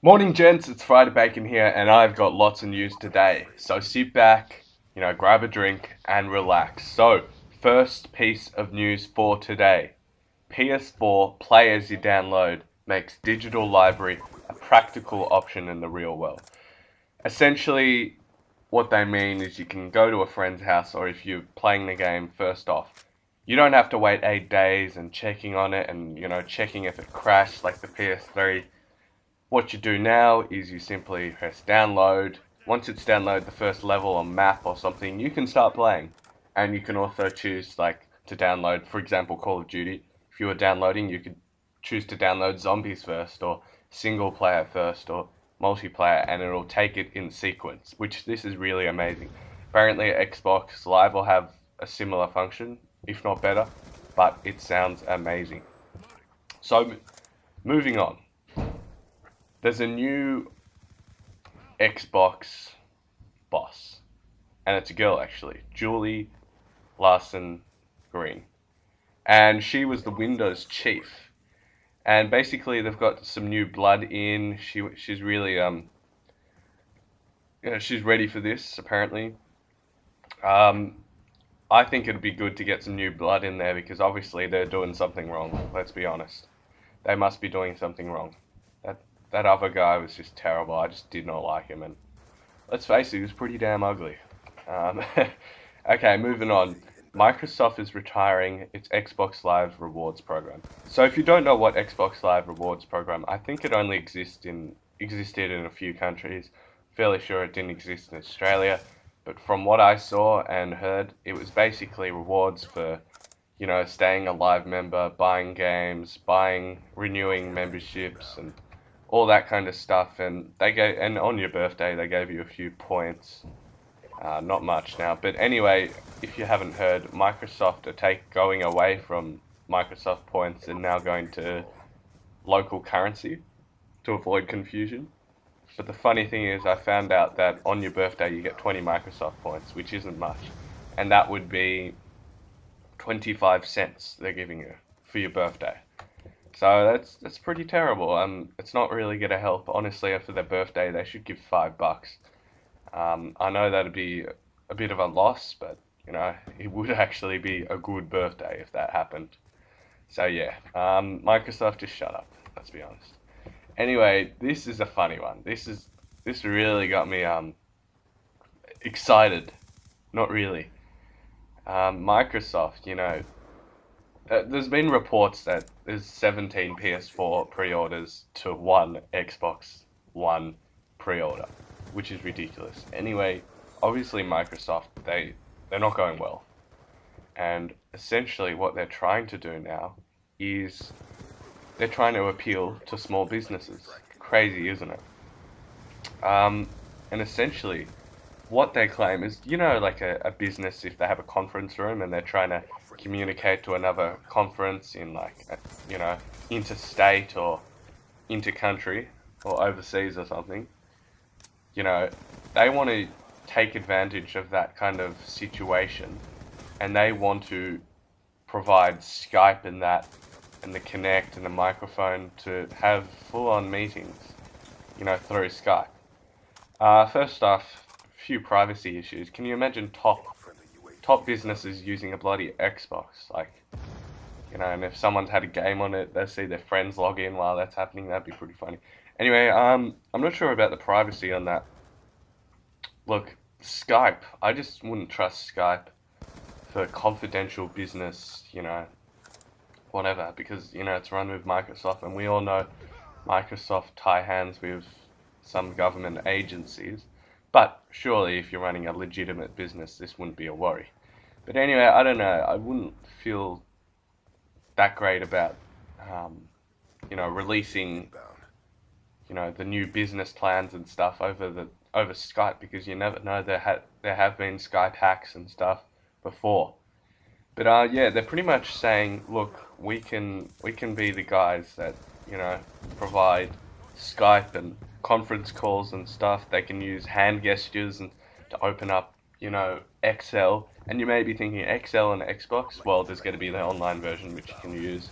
Morning, gents. It's friedabacon here, and I've got lots of news today. So sit back, grab a drink and relax. So, first piece of news for today: PS4 Play as you download makes digital library a practical option in the real world. Essentially, what they mean is you can go to a friend's house, or if you're playing the game, first off, you don't have to wait 8 days and checking on it and checking if it crashed like the PS3. What you do now is you simply press download. Once it's downloaded the first level or map or something, you can start playing. And you can also choose to download, for example, Call of Duty. If you were downloading, you could choose to download zombies first, or single player first, or multiplayer, and it'll take it in sequence, which this is really amazing. Apparently Xbox Live will have a similar function, if not better, but it sounds amazing. So moving on. There's a new Xbox boss, and it's a girl actually, Julie Larson Green, and she was the Windows chief. And basically, they've got some new blood in. She's really she's ready for this apparently. Um, I think it'd be good to get some new blood in there because obviously they're doing something wrong. Let's be honest, they must be doing something wrong. That that other guy was just terrible. I just did not like him, and let's face it, he was pretty damn ugly. Um, okay, moving on. Microsoft is retiring its Xbox Live Rewards program. So if you don't know what Xbox Live Rewards program, I think it only existed in a few countries. Fairly sure it didn't exist in Australia, but from what I saw and heard, it was basically rewards for staying a live member, buying games, buying, renewing memberships, and all that kind of stuff. And on your birthday, they gave you a few points. Not much now, but anyway, if you haven't heard, Microsoft are going away from Microsoft points and now going to local currency to avoid confusion. But the funny thing is, I found out that on your birthday you get 20 Microsoft points, which isn't much, and that would be 25 cents they're giving you for your birthday. So that's pretty terrible. It's not really gonna help. Honestly, for their birthday, they should give $5. I know that'd be a bit of a loss, but it would actually be a good birthday if that happened. So yeah, Microsoft, just shut up. Let's be honest. Anyway, this is a funny one. This really got me excited. Not really. Microsoft, there's been reports that there's 17 PS4 pre-orders to one Xbox One pre-order, which is ridiculous. Anyway, obviously Microsoft, they're not going well. And essentially what they're trying to do now is they're trying to appeal to small businesses. Crazy, isn't it? And essentially what they claim is, like a business, if they have a conference room and they're trying to communicate to another conference in interstate or intercountry or overseas or something, you know, they want to take advantage of that kind of situation, and they want to provide Skype and that, and the Connect and the microphone to have full-on meetings, through Skype. First off, a few privacy issues. Can you imagine top businesses using a bloody Xbox? And if someone's had a game on it, they see their friends log in while that's happening. That'd be pretty funny. Anyway, I'm not sure about the privacy on that. Look, Skype. I just wouldn't trust Skype for confidential business, whatever, because it's run with Microsoft, and we all know Microsoft tie hands with some government agencies. But surely, if you're running a legitimate business, this wouldn't be a worry. But anyway, I don't know. I wouldn't feel that great about, releasing, the new business plans and stuff over Skype, because you never know. There have been Skype hacks and stuff before. But yeah, they're pretty much saying, look, we can be the guys that provide Skype and conference calls and stuff. They can use hand gestures and to open up, Excel. And you may be thinking Excel and Xbox. Well, there's going to be the online version which you can use.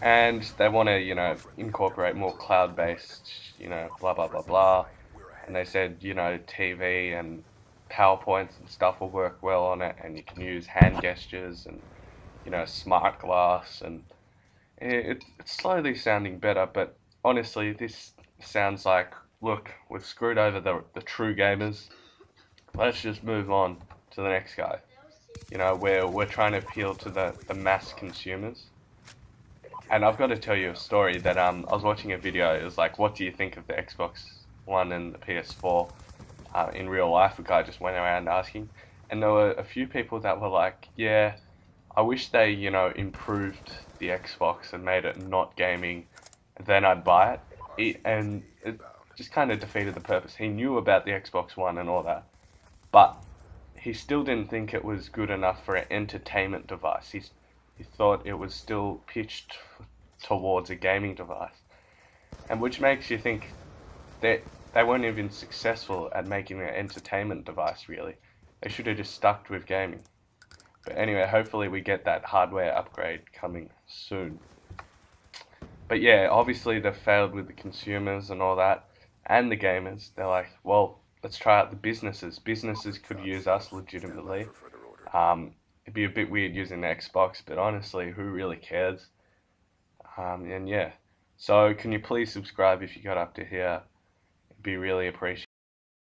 and they want to, incorporate more cloud-based, blah blah blah blah. And they said, TV and PowerPoints and stuff will work well on it, and you can use hand gestures and, smart glass, and it's slowly sounding better. But honestly, this sounds like, look, we've screwed over the true gamers. Let's just move on to the next guy. We're trying to appeal to the mass consumers. And I've got to tell you a story that I was watching a video. It was like, what do you think of the Xbox One and the PS4 in real life? A guy just went around asking, and there were a few people that were like, yeah, I wish they improved the Xbox and made it not gaming, then I'd buy it. And it just kind of defeated the purpose. He knew about the Xbox One and all that, but he still didn't think it was good enough for an entertainment device. He thought it was still pitched towards a gaming device, and which makes you think that they weren't even successful at making an entertainment device, really. They should have just stuck with gaming. But anyway, hopefully we get that hardware upgrade coming soon. But yeah, obviously they failed with the consumers and all that, and the gamers. They're like, well, let's try out the businesses. Businesses could use us legitimately. It'd be a bit weird using the Xbox, but honestly, who really cares? And yeah, so can you please subscribe if you got up to here? It'd be really appreciated.